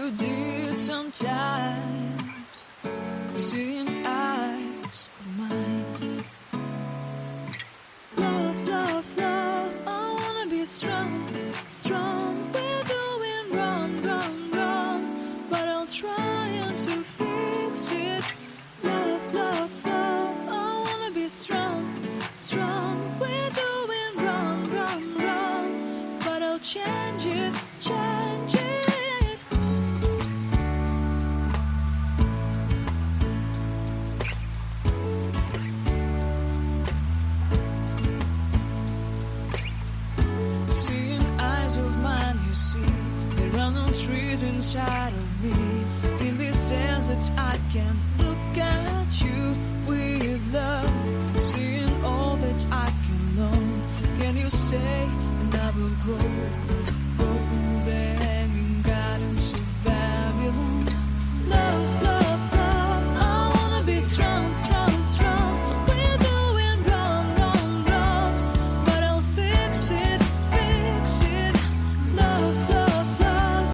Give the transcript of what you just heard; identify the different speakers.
Speaker 1: you did sometimes. Seeing eyes of mine. Love, love, love, I wanna be strong, strong. We're doing wrong, wrong, wrong, but I'll try to fix it. Love, love, love, I wanna be strong, strong. We're doing wrong, wrong, wrong, but I'll change it, change it. Trees inside of me. In this desert I can look at you with love. Seeing all that I can learn. Can you stay and I will grow?